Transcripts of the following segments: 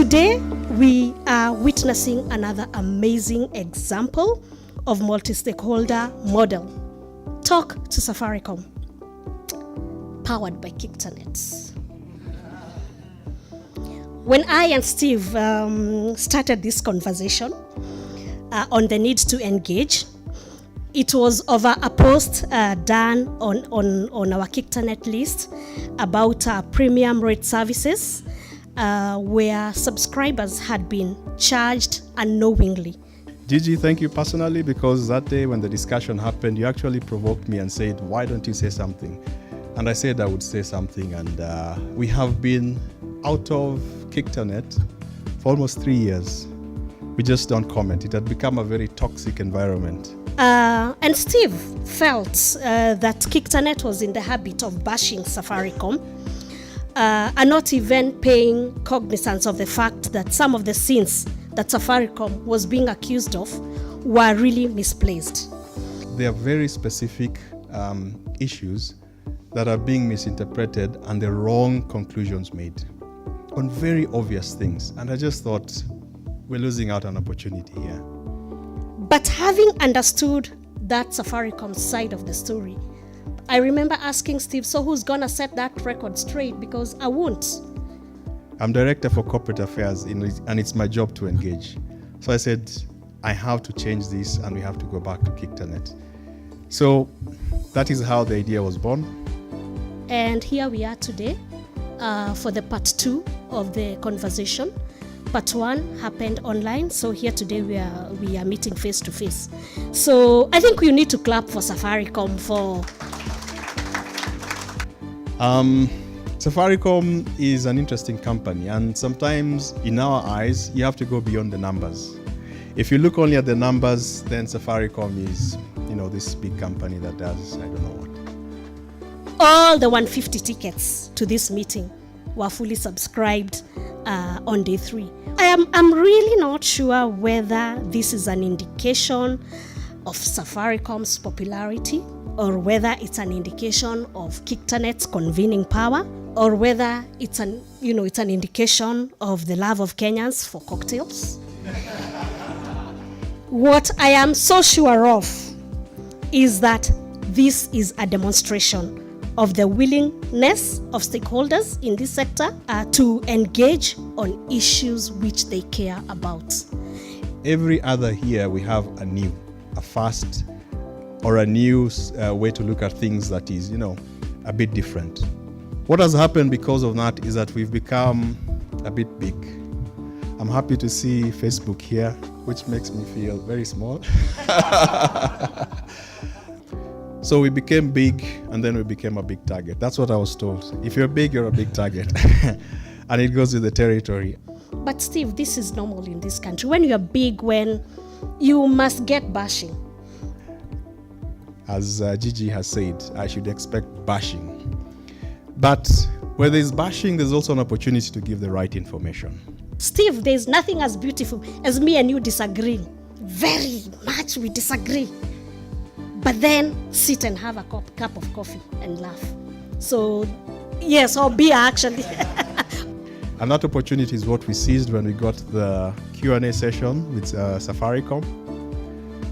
Today, we are witnessing another amazing example of multi-stakeholder model. Talk to Safaricom, powered by KICTAnet. When I and Steve started this conversation on the need to engage, it was over a post done on our KICTAnet list about premium rate services where subscribers had been charged unknowingly. Gigi, thank you personally, because that day when the discussion happened, you actually provoked me and said, why don't you say something? And I said I would say something, and we have been out of KICTAnet for almost 3 years. We just don't comment. It had become a very toxic environment. And Steve felt that KICTAnet was in the habit of bashing Safaricom and not even paying cognizance of the fact that some of the sins that Safaricom was being accused of were really misplaced. There are very specific issues that are being misinterpreted and the wrong conclusions made on very obvious things. And I just thought we're losing out on opportunity here. But having understood that Safaricom side of the story, I remember asking Steve, so who's gonna set that record straight? Because I won't. I'm director for corporate affairs and it's my job to engage. So I said, I have to change this and we have to go back to KICTAnet. So that is how the idea was born. And here we are today for the part 2 of the conversation. Part 1 happened online, so here today we are meeting face to face. So I think we need to clap for Safaricom for... Safaricom is an interesting company, and sometimes in our eyes, you have to go beyond the numbers. If you look only at the numbers, then Safaricom is, this big company that does, I don't know what. All the 150 tickets to this meeting were fully subscribed on day 3. I'm really not sure whether this is an indication of Safaricom's popularity, or whether it's an indication of KICTANet's convening power, or whether it's an indication of the love of Kenyans for cocktails. What I am so sure of is that this is a demonstration of the willingness of stakeholders in this sector to engage on issues which they care about. Every other year we have a first or a new way to look at things that is, a bit different. What has happened because of that is that we've become a bit big. I'm happy to see Facebook here, which makes me feel very small. So we became big, and then we became a big target. That's what I was told. If you're big, you're a big target. And it goes with the territory. But Steve, this is normal in this country. When you're big, when you must get bashing. As Gigi has said, I should expect bashing. But where there's bashing, there's also an opportunity to give the right information. Steve, there's nothing as beautiful as me and you disagreeing. Very much we disagree. But then sit and have a cup of coffee and laugh. So, yes, or beer actually. And that opportunity is what we seized when we got the Q&A session with Safaricom.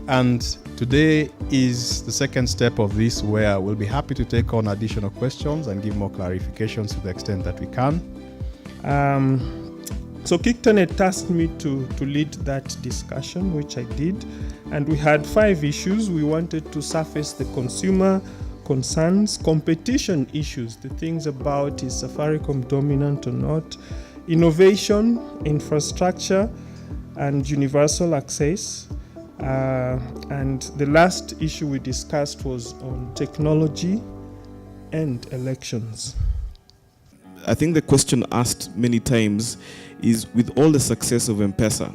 And today is the second step of this, where we'll be happy to take on additional questions and give more clarifications to the extent that we can. So KICTAnet tasked me to lead that discussion, which I did. And we had 5 issues. We wanted to surface the consumer concerns, competition issues, the things about is Safaricom dominant or not, innovation, infrastructure, and universal access. And the last issue we discussed was on technology and elections. I think the question asked many times is, with all the success of M-Pesa,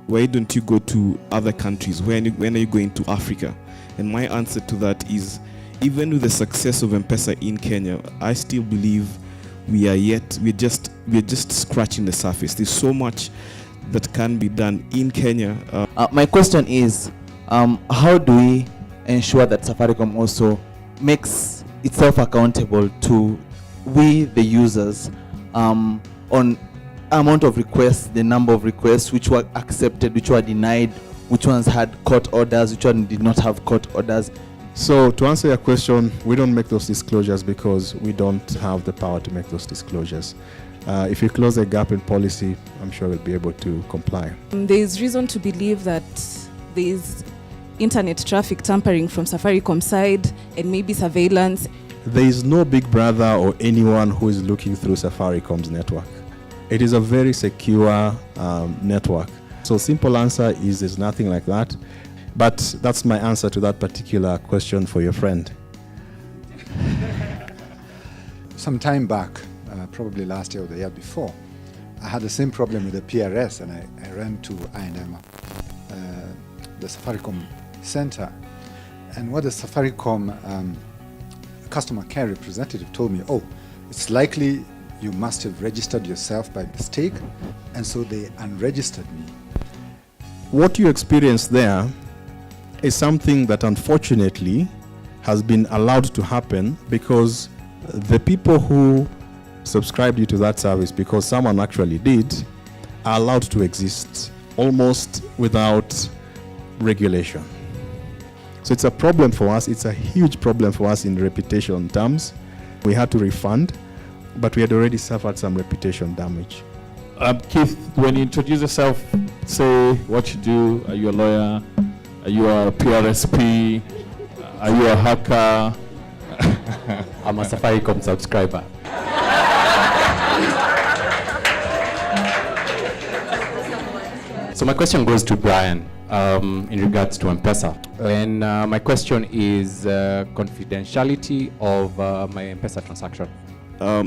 why don't you go to other countries? When are you going to Africa? And my answer to that is, even with the success of M-Pesa in Kenya, I still believe we're just scratching the surface. There's so much that can be done in Kenya. My question is, how do we ensure that Safaricom also makes itself accountable to we, the users, on amount of requests, the number of requests, which were accepted, which were denied, which ones had court orders, which one did not have court orders? So to answer your question, we don't make those disclosures because we don't have the power to make those disclosures. If we close a gap in policy, I'm sure we'll be able to comply. There is reason to believe that there is internet traffic tampering from Safaricom side and maybe surveillance. There is no big brother or anyone who is looking through Safaricom's network. It is a very secure network. So simple answer is there's nothing like that. But that's my answer to that particular question for your friend. Some time back, probably last year or the year before, I had the same problem with the PRS, and I ran to I&M, the Safaricom center. And what the Safaricom customer care representative told me, oh, it's likely you must have registered yourself by mistake, and so they unregistered me. What you experienced there is something that unfortunately has been allowed to happen because the people who subscribed you to that service, because someone actually did, are allowed to exist almost without regulation. So it's a problem for us. It's a huge problem for us in reputation terms. We had to refund, but we had already suffered some reputation damage. Keith, when you introduce yourself, say what you do. Are you a lawyer? Are you a PRSP? Are you a hacker? I'm a Safaricom subscriber. So my question goes to Brian in regards to M-Pesa. And my question is confidentiality of my M-Pesa transaction.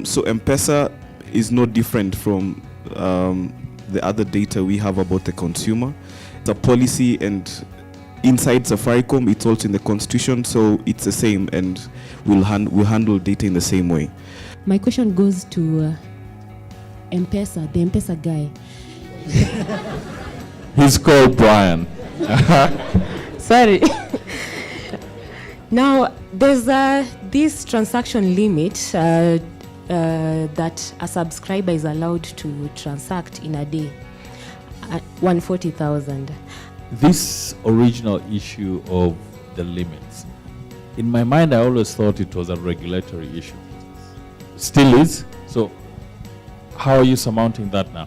So M-Pesa is no different from the other data we have about the consumer. The policy, and inside Safaricom, it's also in the constitution, so it's the same, and we'll handle data in the same way. My question goes to M-Pesa, the M-Pesa guy. He's called Brian. Sorry. Now, there's this transaction limit that a subscriber is allowed to transact in a day, 140,000. This original issue of the limits, in my mind, I always thought it was a regulatory issue. Still is. So how are you surmounting that now?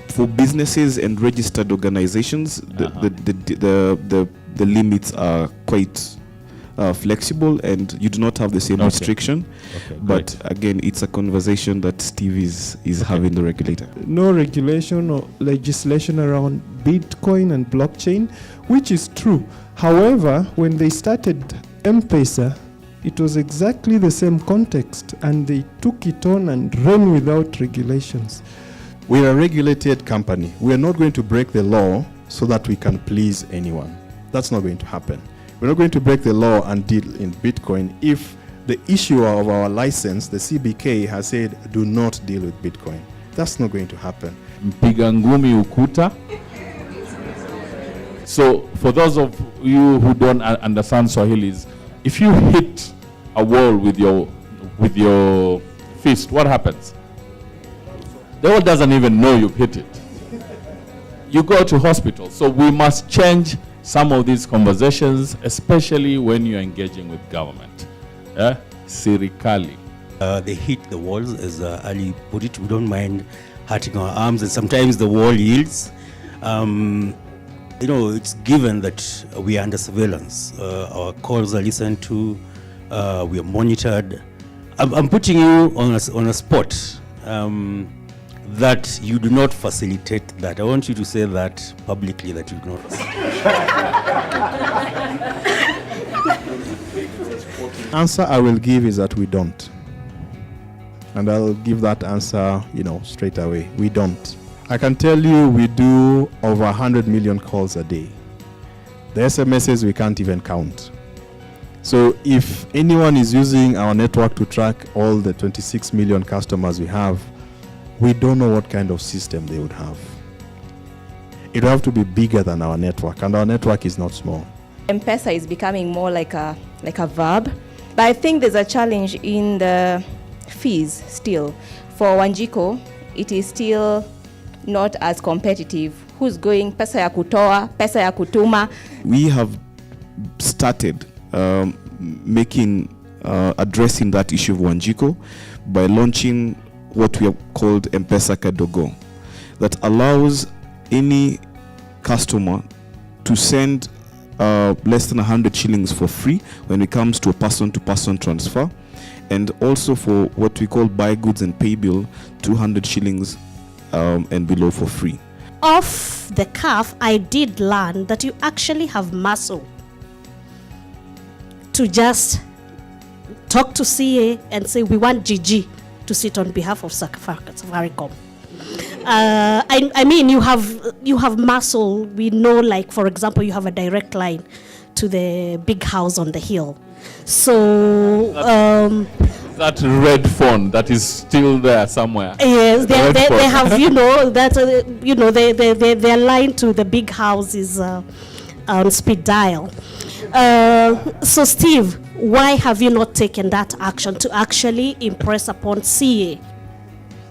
For businesses and registered organizations, the limits are quite flexible, and you do not have the same restriction. Okay, but again, it's a conversation that Steve is having the regulator. No regulation or legislation around Bitcoin and blockchain, which is true. However, when they started M-Pesa, it was exactly the same context, and they took it on and ran without regulations. We're a regulated company. We're not going to break the law so that we can please anyone. That's not going to happen. We're not going to break the law and deal in Bitcoin if the issuer of our license, the CBK, has said, do not deal with Bitcoin. That's not going to happen. Mpiga ngumi ukuta. So for those of you who don't understand Swahilis, if you hit a wall with your fist, what happens? The wall doesn't even know you've hit it. You go to hospital. So we must change some of these conversations, especially when you're engaging with government. Serikali. They hit the walls, as Ali put it. We don't mind hurting our arms, and sometimes the wall yields. It's given that we are under surveillance. Our calls are listened to. We are monitored. I'm putting you on a spot that you do not facilitate that. I want you to say that publicly, that you do not Answer I will give is that we don't. And I'll give that answer, straight away. We don't. I can tell you we do over 100 million calls a day. The SMSs we can't even count. So if anyone is using our network to track all the 26 million customers we have, we don't know what kind of system they would have. It would have to be bigger than our network, and our network is not small. M-Pesa is becoming more like a verb, but I think there's a challenge in the fees still. For Wanjiko, it is still not as competitive. Who's going pesa ya kutoa, pesa ya kutuma? We have started addressing that issue of Wanjiko by launching what we have called M-Pesa Kadogo, that allows any customer to send less than 100 shillings for free when it comes to a person-to-person transfer, and also for what we call buy goods and pay bill, 200 shillings and below for free. Off the cuff, I did learn that you actually have muscle to just talk to CA and say, we want GG to sit on behalf of Safaricom. I mean, you have muscle. We know, like, for example, you have a direct line to the big house on the hill. So that red phone that is still there somewhere. Yes, they have, that their line to the big house is on speed dial. So Steve, why have you not taken that action to actually impress upon CA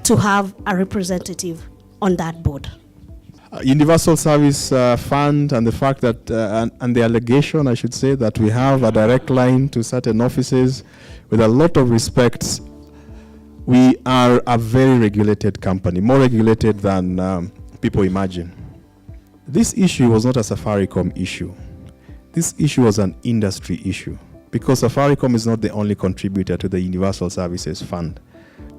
to have a representative on that board? Universal Service Fund, and the fact that, and the allegation, I should say, that we have a direct line to certain offices, with a lot of respect, we are a very regulated company, more regulated than people imagine. This issue was not a Safaricom issue. This issue was an industry issue, because Safaricom is not the only contributor to the Universal Services Fund.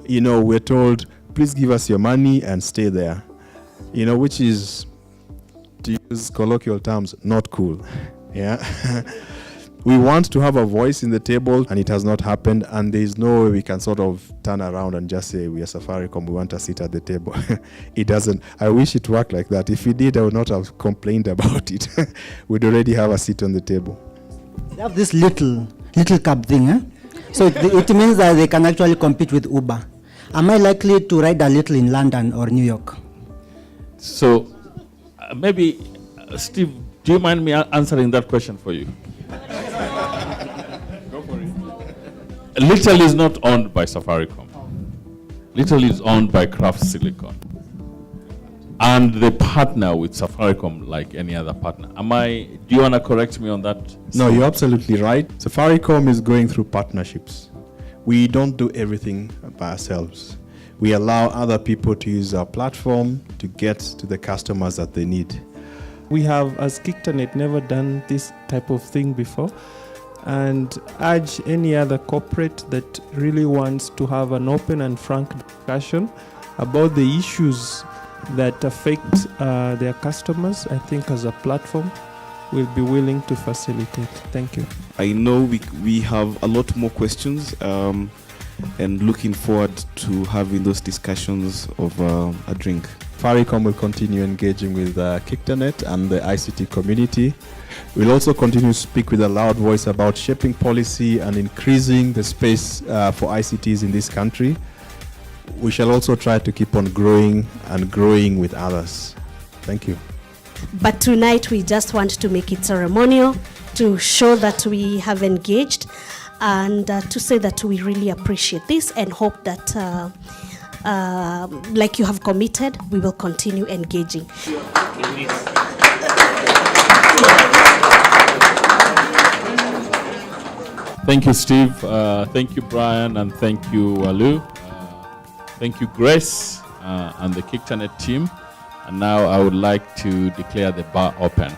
You know, we're told, please give us your money and stay there. You know, which is, to use colloquial terms, not cool. Yeah. We want to have a voice in the table, and it has not happened, and there is no way we can sort of turn around and just say, we are Safaricom, we want a seat at the table. It doesn't. I wish it worked like that. If it did, I would not have complained about it. We'd already have a seat on the table. They have this little cab thing, eh? So it means that they can actually compete with Uber. Am I likely to ride a little in London or New York? So maybe, Steve, do you mind me answering that question for you? Go for it. Little is not owned by Safaricom. Little is owned by Kraft Silicon. And they partner with Safaricom like any other partner. Do you want to correct me on that? No, you're absolutely right. Safaricom is going through partnerships. We don't do everything by ourselves. We allow other people to use our platform to get to the customers that they need. We have, as KICTAnet, never done this type of thing before, and urge any other corporate that really wants to have an open and frank discussion about the issues that affect their customers. I think as a platform, we'll be willing to facilitate. Thank you. I know we have a lot more questions, and looking forward to having those discussions of a drink. Safaricom will continue engaging with KICTAnet and the ICT community. We'll also continue to speak with a loud voice about shaping policy and increasing the space for ICTs in this country. We shall also try to keep on growing and growing with others. Thank you. But tonight we just want to make it ceremonial, to show that we have engaged, and to say that we really appreciate this and hope that, like you have committed, we will continue engaging. Thank you, Steve. Thank you, Brian, and thank you, Walu. Thank you, Grace, and the KICTAnet team. And now I would like to declare the bar open.